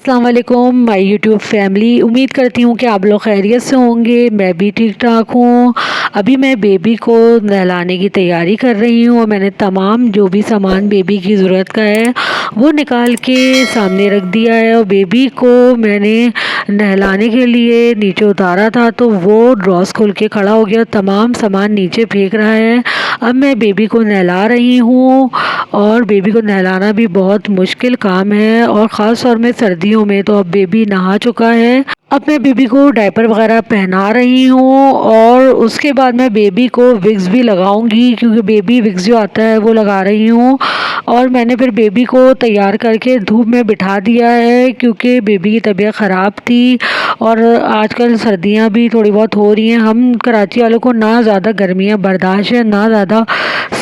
अस्सलाम वालेकुम my YouTube family. उम्मीद करती हूँ कि आप लोग खैरियत से होंगे। मैं भी ठीक ठाक हूँ। अभी मैं बेबी को नहलाने की तैयारी कर रही हूँ और मैंने तमाम जो भी सामान बेबी की ज़रूरत का है वो निकाल के सामने रख दिया है। और बेबी को मैंने नहलाने के लिए नीचे उतारा था तो वो ड्रॉस खोल के खड़ा हो गया, तमाम सामान नीचे फेंक रहा है। अब मैं बेबी को नहला रही हूँ और बेबी को नहलाना भी बहुत मुश्किल काम है, और ख़ास तौर में सर्दियों में। तो अब बेबी नहा चुका है। अब मैं बेबी को डायपर वगैरह पहना रही हूँ और उसके बाद मैं बेबी को विक्स भी लगाऊंगी, क्योंकि बेबी विक्स जो आता है वो लगा रही हूँ। और मैंने फिर बेबी को तैयार करके धूप में बिठा दिया है, क्योंकि बेबी की तबीयत ख़राब थी और आजकल सर्दियाँ भी थोड़ी बहुत हो रही हैं। हम कराची वालों को ना ज़्यादा गर्मियाँ बर्दाश्त है ना ज़्यादा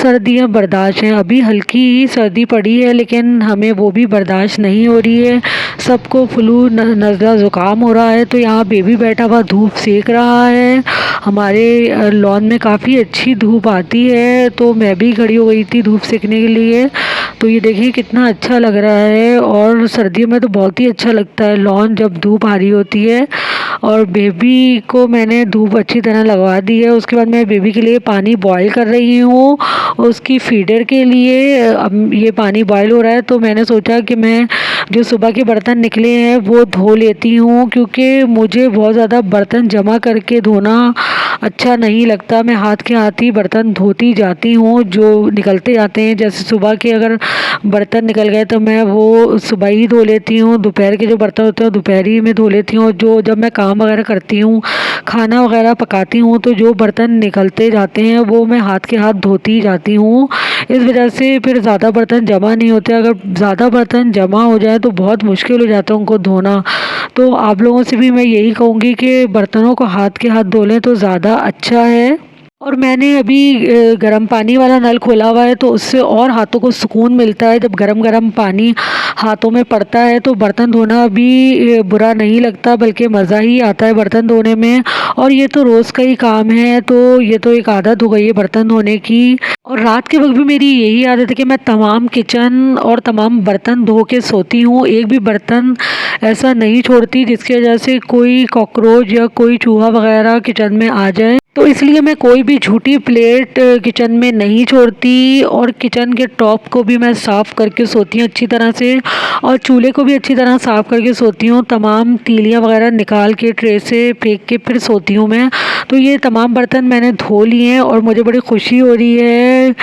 सर्दियाँ बर्दाश्त हैं। अभी हल्की ही सर्दी पड़ी है लेकिन हमें वो भी बर्दाश्त नहीं हो रही है। सबको फ्लू नज़ला ज़ुकाम हो रहा है। तो यहाँ बेबी बैठा हुआ धूप सेक रहा है। हमारे लॉन में काफ़ी अच्छी धूप आती है, तो मैं भी खड़ी हो गई थी धूप सेकने के लिए। तो ये देखिए कितना अच्छा लग रहा है, और सर्दियों में तो बहुत ही अच्छा लगता है लॉन जब धूप आ रही होती है। और बेबी को मैंने धूप अच्छी तरह लगवा दी है। उसके बाद मैं बेबी के लिए पानी बॉईल कर रही हूँ उसकी फीडर के लिए। अब ये पानी बॉईल हो रहा है तो मैंने सोचा कि मैं जो सुबह के बर्तन निकले हैं वो धो लेती हूँ, क्योंकि मुझे बहुत ज़्यादा बर्तन जमा करके धोना अच्छा नहीं लगता। मैं हाथ के हाथ ही बर्तन धोती जाती हूँ जो निकलते जाते हैं। जैसे सुबह के अगर बर्तन निकल गए तो मैं वो सुबह ही धो लेती हूँ। दोपहर के जो बर्तन होते हैं दोपहर ही में धो लेती हूँ। जो जब मैं काम वगैरह करती हूँ, खाना वगैरह पकाती हूँ, तो जो बर्तन निकलते जाते हैं वो मैं हाथ के हाथ धोती जाती हूँ। इस वजह से फिर ज़्यादा बर्तन जमा नहीं होते। अगर ज़्यादा बर्तन जमा हो जाए तो बहुत मुश्किल हो जाता है उनको धोना। तो आप लोगों से भी मैं यही कहूँगी कि बर्तनों को हाथ के हाथ धो लें तो ज़्यादा अच्छा है। और मैंने अभी गर्म पानी वाला नल खोला हुआ है, तो उससे और हाथों को सुकून मिलता है। जब गरम गरम पानी हाथों में पड़ता है तो बर्तन धोना भी बुरा नहीं लगता, बल्कि मज़ा ही आता है बर्तन धोने में। और ये तो रोज़ का ही काम है, तो ये तो एक आदत हो गई है बर्तन धोने की। और रात के वक्त भी मेरी यही आदत है कि मैं तमाम किचन और तमाम बर्तन धो के सोती हूँ। एक भी बर्तन ऐसा नहीं छोड़ती जिसकी वजह से कोई कॉकरोच या कोई चूहा वगैरह किचन में आ जाए। तो इसलिए मैं कोई भी झूठी प्लेट किचन में नहीं छोड़ती। और किचन के टॉप को भी मैं साफ़ करके सोती हूँ अच्छी तरह से, और चूल्हे को भी अच्छी तरह साफ़ करके सोती हूँ। तमाम तीलियाँ वगैरह निकाल के ट्रे से फेंक के फिर सोती हूँ मैं। तो ये तमाम बर्तन मैंने धो लिए हैं और मुझे बड़ी खुशी हो रही है।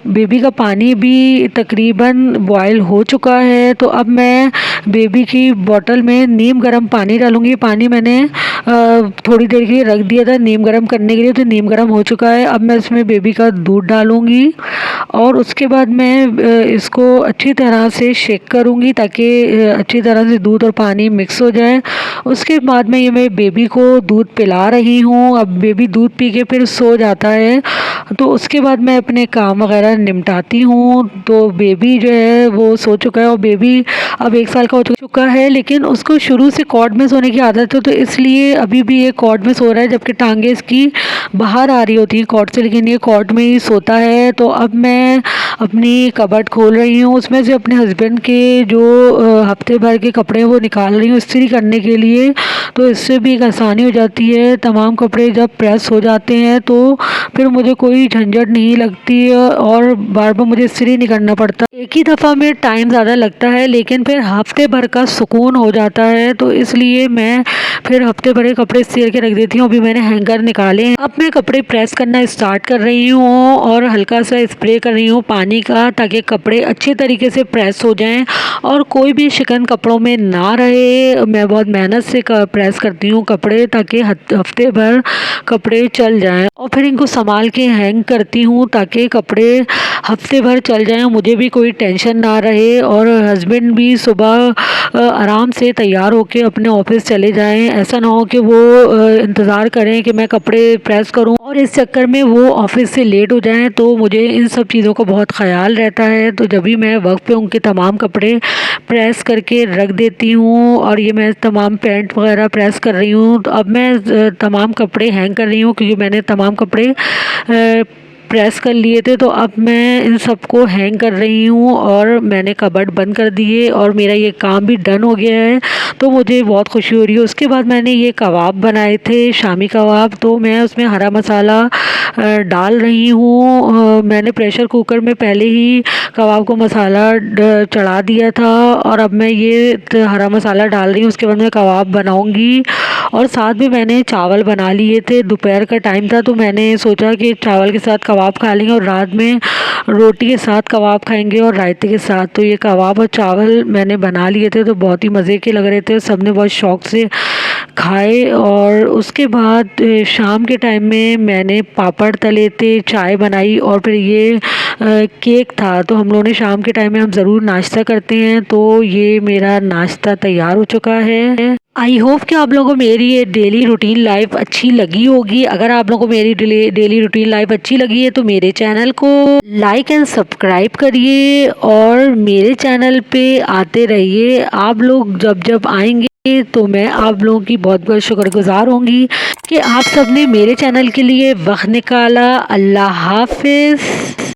बेबी का पानी भी तकरीबन बॉयल हो चुका है। तो अब मैं बेबी की बोतल में नीम गर्म पानी डालूँगी। पानी मैंने थोड़ी देर के लिए रख दिया था नीम गर्म करने के लिए, तो नीम गर्म हो चुका है। अब मैं इसमें बेबी का दूध डालूँगी और उसके बाद मैं इसको अच्छी तरह से शेक करूँगी ताकि अच्छी तरह से दूध और पानी मिक्स हो जाए। उसके बाद मैं बेबी को दूध पिला रही हूँ। अब बेबी दूध पी के फिर सो जाता है, तो उसके बाद मैं अपने काम वगैरह निपटाती हूँ। तो बेबी जो है वो सो चुका है, और बेबी अब 1 साल का हो चुका है, लेकिन उसको शुरू से कॉट में सोने की आदत है, तो इसलिए अभी भी ये कॉट में सो रहा है, जबकि टांगे इसकी बाहर आ रही होती हैं कॉट से, लेकिन ये कॉट में ही सोता है। तो अब मैं अपनी कबर्ड खोल रही हूँ, उसमें से अपने हस्बैंड के जो हफ्ते भर के कपड़े वो निकाल रही हूँ इस्त्री करने के लिए। तो इससे भी एक आसानी हो जाती है। तमाम कपड़े जब प्रेस हो जाते हैं तो फिर मुझे कोई झंझट नहीं लगती है और बार बार मुझे इस्त्री नहीं करना पड़ता। एक ही दफ़ा में टाइम ज़्यादा लगता है, लेकिन फिर हफ्ते भर का सुकून हो जाता है। तो इसलिए मैं फिर हफ्ते भर के कपड़े इस्त्री करके रख देती हूँ। अभी मैंने हैंगर निकाले हैं। अब मैं कपड़े प्रेस करना स्टार्ट कर रही हूँ और हल्का सा स्प्रे कर रही हूँ पानी का, ताकि कपड़े अच्छे तरीके से प्रेस हो जाएं और कोई भी शिकन कपड़ों में ना रहे। मैं बहुत मेहनत से प्रेस करती हूँ कपड़े, ताकि हफ्ते भर कपड़े चल जाएं। और फिर इनको संभाल के हैंग करती हूँ ताकि कपड़े हफ्ते भर चल जाएं, मुझे भी कोई टेंशन ना रहे और हस्बैंड भी सुबह आराम से तैयार होके अपने ऑफिस चले जाएं। ऐसा ना हो कि वो इंतज़ार करें कि मैं कपड़े प्रेस करूं और इस चक्कर में वो ऑफिस से लेट हो जाएं। तो मुझे इन सब चीज़ों का बहुत ख्याल रहता है। तो जब भी मैं वक्त पे उनके तमाम कपड़े प्रेस करके रख देती हूँ। और ये मैं तमाम पैंट वगैरह प्रेस कर रही हूँ। तो अब मैं तमाम कपड़े हैंग कर रही हूँ, क्योंकि मैंने तमाम कपड़े प्रेस कर लिए थे, तो अब मैं इन सबको हैंग कर रही हूँ और मैंने कबर्ड बंद कर दिए और मेरा ये काम भी डन हो गया है, तो मुझे बहुत खुशी हो रही है। उसके बाद मैंने ये कबाब बनाए थे, शामी कबाब, तो मैं उसमें हरा मसाला डाल रही हूँ। मैंने प्रेशर कुकर में पहले ही कबाब को मसाला चढ़ा दिया था और अब मैं ये हरा मसाला डाल रही हूँ। उसके बाद मैं कबाब बनाऊँगी और साथ में मैंने चावल बना लिए थे। दोपहर का टाइम था तो मैंने सोचा कि चावल के साथ कबाब खा लेंगे और रात में रोटी के साथ कबाब खाएंगे और रायते के साथ। तो ये कबाब और चावल मैंने बना लिए थे, तो बहुत ही मज़े के लग रहे थे, सब ने बहुत शौक़ से खाए। और उसके बाद शाम के टाइम में मैंने पापड़ तले थे, चाय बनाई और फिर ये केक था। तो हम लोगों ने शाम के टाइम में हम ज़रूर नाश्ता करते हैं, तो ये मेरा नाश्ता तैयार हो चुका है। आई होप कि आप लोगों को मेरी ये डेली रूटीन लाइफ अच्छी लगी होगी। अगर आप लोगों को मेरी डेली रूटीन लाइफ अच्छी लगी है तो मेरे चैनल को लाइक एंड सब्सक्राइब करिए और मेरे चैनल पे आते रहिए। आप लोग जब जब आएंगे तो मैं आप लोगों की बहुत बहुत शुक्रगुजार होंगी कि आप सबने मेरे चैनल के लिए वक्त निकाला। अल्लाह हाफिज़।